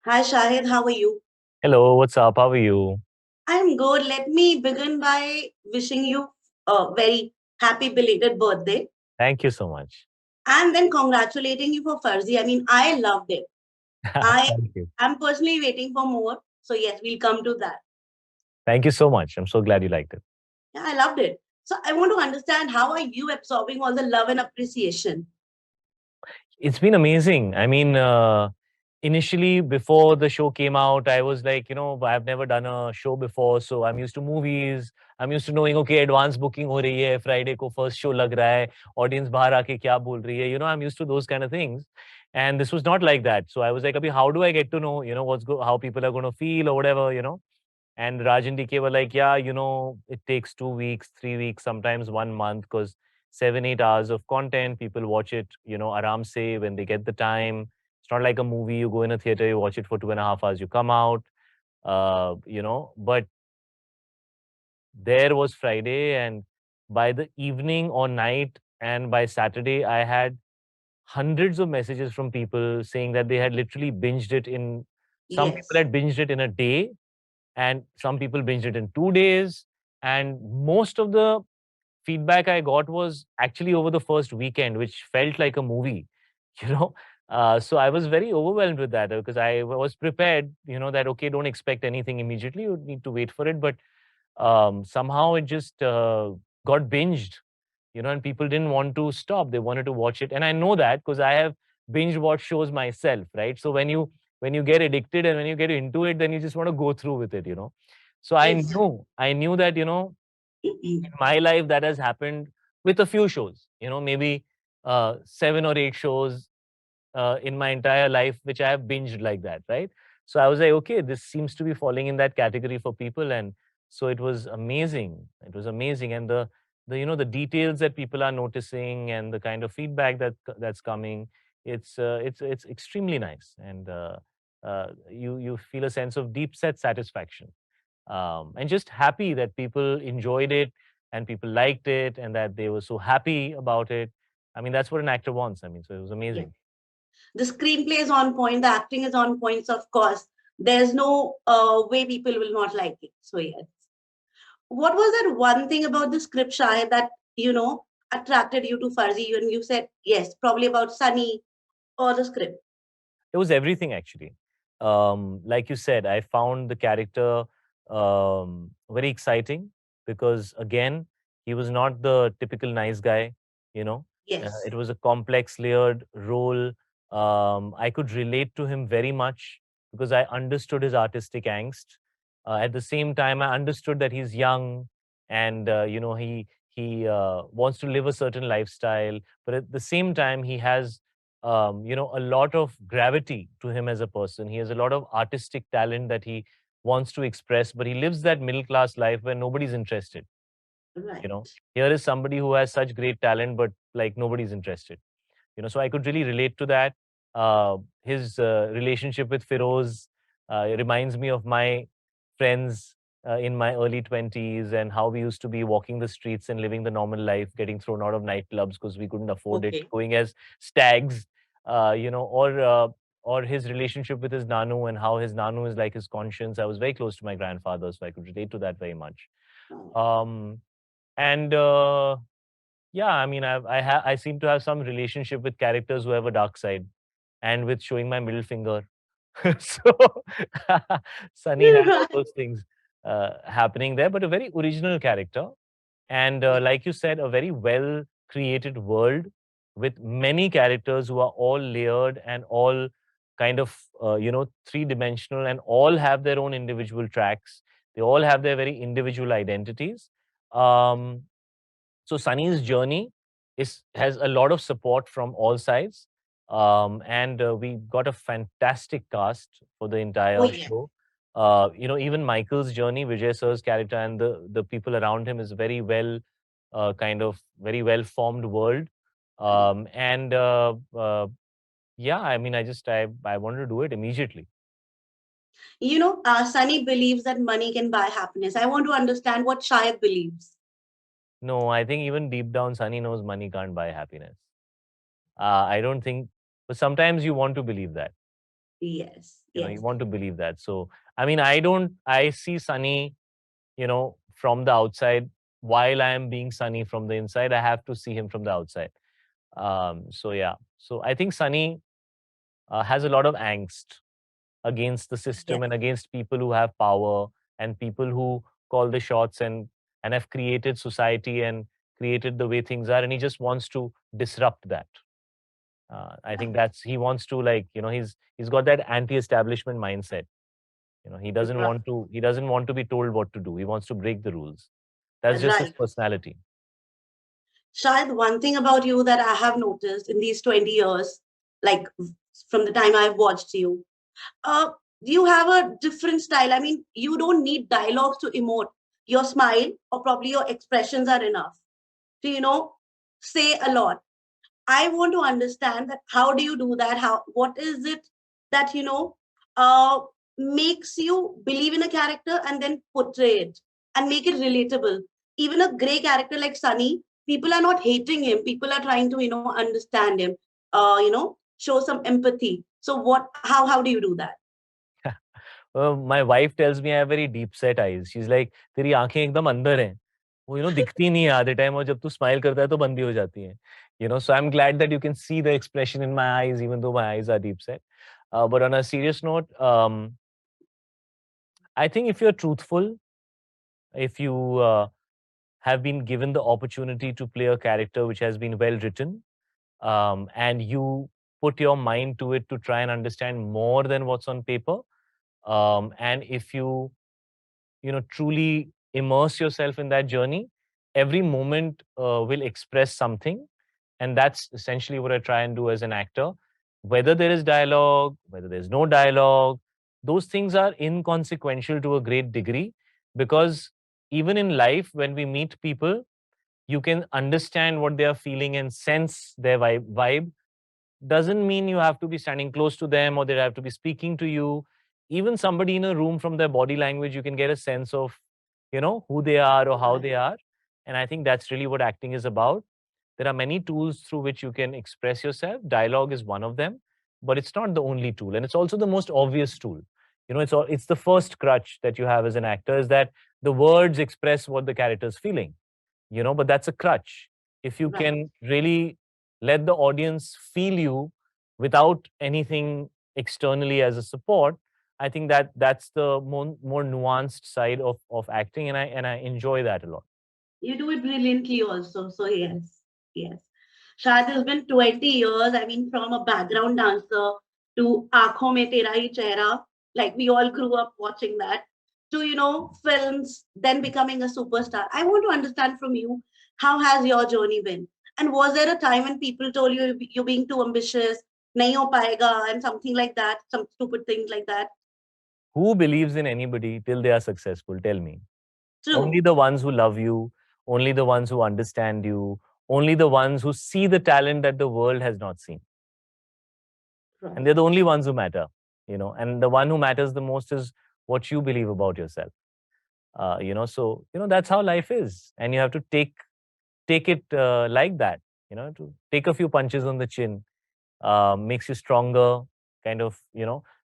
Hi Shahid, how are you? Hello, what's up? How are you? I'm good. Let me begin by wishing you a very happy belated birthday Thank you so much. and then congratulating you for Farzi. I mean, I loved it. I Thank you. am personally waiting for more. So yes, we'll come to that. Thank you so much. I'm so glad you liked it. Yeah, I loved it. So I want to understand how are you absorbing all the love and appreciation? It's been amazing. I mean, initially, before the show came out, I was like, I've never done a show before, so I'm used to movies. I'm used to knowing, okay, advance booking हो रही है, Friday को first show लग रहा है, audience बाहर आके क्या बोल रही है. I'm used to those kind of things. And this was not like that. So I was like, how do I get to know, how people are going to feel or whatever. And Raj and DK were like, yeah, it takes 2 weeks, 3 weeks, sometimes 1 month, because 7, 8 hours of content, people watch it, aram se when they get the time. It's not like a movie, you go in a theater, you watch it for 2.5 hours, you come out, but there was Friday, and by the evening or night, and by Saturday, I had hundreds of messages from people saying that they had literally binged it in, some people Yes. had binged it in a day, and some people binged it in 2 days. And most of the feedback I got was actually over the first weekend, which felt like a movie, you know. So I was very overwhelmed with that because I was prepared, that okay, don't expect anything immediately. You need to wait for it, but somehow it just got binged, and people didn't want to stop. They wanted to watch it, and I know that because I have binge watched shows myself, right? So when you get addicted and when you get into it, then you just want to go through with it. So Exactly. I knew that in my life that has happened with a few shows, maybe 7 or 8 shows in my entire life, which I have binged like that, right? So I was like, okay, this seems to be falling in that category for people, and so it was amazing. It was amazing, and the details that people are noticing and the kind of feedback that's coming, it's extremely nice, and you feel a sense of deep set satisfaction, and just happy that people enjoyed it and people liked it and that they were so happy about it. I mean, that's what an actor wants. I mean, so it was Yeah. amazing. The screenplay is on point, the acting is on points, of course. There's no way people will not like it. So yes. What was that one thing about the script, Shahid, that attracted you to Farzi? And you said yes, probably about Sunny or the script. It was everything actually. Like you said, I found the character very exciting because again, he was not the typical nice guy. You know, Yes. it was a complex, layered role. I could relate to him very much because I understood his artistic angst. At the same time, I understood that he's young and he wants to live a certain lifestyle, but at the same time, he has a lot of gravity to him as a person. He has a lot of artistic talent that he wants to express, but he lives that middle class life where nobody's interested. Right. Here is somebody who has such great talent, but like nobody's interested. So I could really relate to that. His relationship with Firoz reminds me of my friends in my early 20s and how we used to be walking the streets and living the normal life, getting thrown out of nightclubs because we couldn't afford it, Okay. going as stags, or his relationship with his Nanu and how his Nanu is like his conscience. I was very close to my grandfather, so I could relate to that very much. Oh, Um, and yeah, I mean, I seem to have some relationship with characters who have a dark side, and with showing my middle finger. So Sunny has all right. those things happening there, but a very original character, and Yeah. like you said, a very well created world with many characters who are all layered and all kind of three-dimensional, and all have their own individual tracks. They all have their very individual identities. Um, so Sunny's journey has a lot of support from all sides, and we got a fantastic cast for the Oh entire yeah. show. Even Michael's journey, Vijay Sir's character, and the people around him is very well, kind of very well formed world. And Yeah, I mean, I wanted to do it immediately. Sunny believes that money can buy happiness. I want to understand what Shahid believes. No, I think even deep down, Sunny knows money can't buy happiness. I don't think, but sometimes you want to believe that. Yes, You yes, want to believe that. So, I mean, I see Sunny, from the outside. While I am being Sunny from the inside, I have to see him from the outside. So yeah. So I think Sunny has a lot of angst against the system yes. and against people who have power and people who call the shots and have created society and created the way things are, and he just wants to disrupt that. I think that's he wants to, like, he's got that anti-establishment mindset. Right. He doesn't want to be told what to do. He wants to break the rules. That's just his Right. personality. Shahid, one thing about you that I have noticed in these 20 years, like from the time I've watched you, uh, you have a different style. I mean, you don't need dialogues to emote. Your smile or probably your expressions are enough to, say a lot. I want to understand that how do you do that? What is it that uh, makes you believe in a character and then portray it and make it relatable? Even a gray character like Sunny, people are not hating him. People are trying to understand him. Show some empathy. So how do you do that? My wife tells me I have very deep set eyes. She's like, तेरी आंखें एकदम अंदर हैं. वो दिखती नहीं है आधे टाइम, और जब तू स्माइल करता है तो बंद भी हो जाती हैं. So I'm glad that you can see the expression in my eyes, even though my eyes are deep set. But on a serious note, I think if you're truthful, if you have been given the opportunity to play a character which has been well written, and you put your mind to it to try and understand more than what's on paper, and if you truly immerse yourself in that journey, every moment will express something. And that's essentially what I try and do as an actor. Whether there is dialogue, whether there's no dialogue, those things are inconsequential to a great degree, because even in life, when we meet people, you can understand what they are feeling and sense their vibe. Doesn't mean you have to be standing close to them or they have to be speaking to you. Even somebody in a room, from their body language, you can get a sense of, who they are or how Right. they are. And I think that's really what acting is about. There are many tools through which you can express yourself. Dialogue is one of them, but it's not the only tool. And it's also the most obvious tool. It's the first crutch that you have as an actor, is that the words express what the character is feeling, but that's a crutch. If you Right. can really let the audience feel you without anything externally as a support, I think that's the more nuanced side of acting, and I enjoy that a lot. You do it brilliantly also. So yes, yes. Shahid, it's been 20 years. I mean, from a background dancer to Aankhon Mein Tera Hi Chehra, like we all grew up watching that, to, films, then becoming a superstar. I want to understand from you, how has your journey been? And was there a time when people told you you're being too ambitious, nahi ho paega, and something like that, some stupid things like that? Who believes in anybody till they are successful? Tell me. Only True. the ones who love you, only the ones who understand you, only the ones who see the talent that the world has not seen. And Right. they're the only ones who matter, and the one who matters the most is what you believe about yourself. So that's how life is, and you have to take it like that. To take a few punches on the chin makes you stronger, kind of.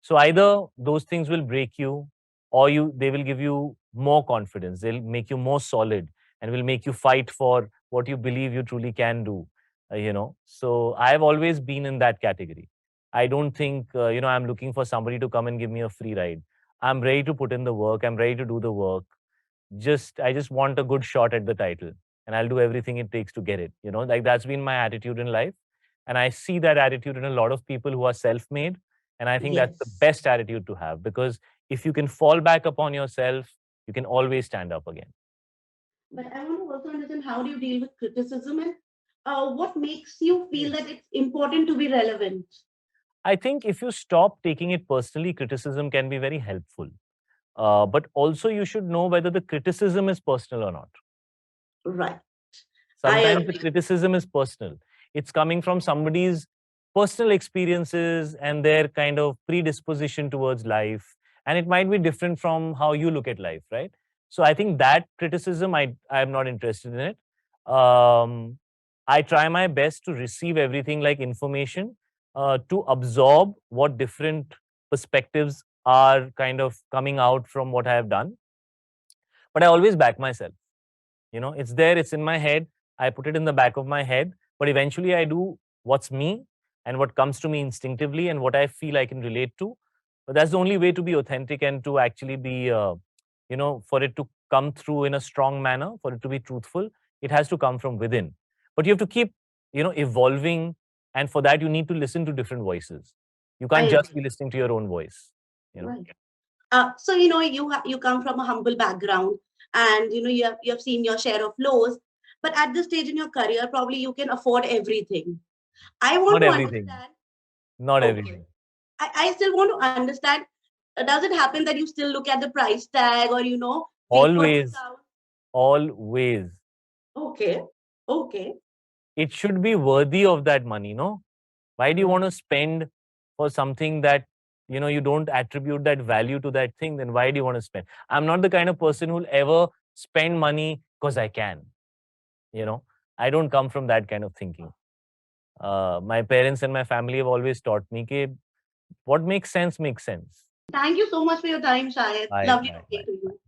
So either those things will break you, or they will give you more confidence. They'll make you more solid and will make you fight for what you believe you truly can do. So I've always been in that category. I don't think I'm looking for somebody to come and give me a free ride. I'm ready to put in the work. I'm ready to do the work. I just want a good shot at the title, and I'll do everything it takes to get it. Like, that's been my attitude in life, and I see that attitude in a lot of people who are self-made, and I think that's the Yes. best attitude to have, because if you can fall back upon yourself, you can always stand up again. But I want to also understand, how do you deal with criticism, and what makes you feel that Yes. it's important to be relevant? I think if you stop taking it personally, criticism can be very helpful. But also, you should know whether the criticism is personal or not. Right. I Sometimes the agree. criticism is personal. It's coming from somebody's personal experiences and their kind of predisposition towards life. And it might be different from how you look at life, right? So I think that criticism, I am not interested in it. Um, I try my best to receive everything like information, to absorb what different perspectives are kind of coming out from what I have done. But I always back myself. It's there, it's in my head. I put it in the back of my head, but eventually I do what's me and what comes to me instinctively and what I feel I can relate to. But that's the only way to be authentic and to actually be, for it to come through in a strong manner, for it to be truthful, it has to come from within. But you have to keep, evolving. And for that, you need to listen to different voices. You I can't just agree. be listening to your own voice, you know. Right. So you come from a humble background, and you have seen your share of lows, but at this stage in your career, probably you can afford everything. I want Not to everything. understand. Not Okay, everything. I still want to understand. Does it happen that you still look at the price tag, or wait for Always, discount? always. Okay, okay. It should be worthy of that money, no? Why do you Right. want to spend for something that you don't attribute that value to that thing? Then why do you want to spend? I'm not the kind of person who'll ever spend money because I can. You know, I don't come from that kind of thinking. My parents and my family have always taught me that what makes sense makes sense. Thank you so much for your time, Shahid. Bye, Lovely bye, talking bye, to bye. you.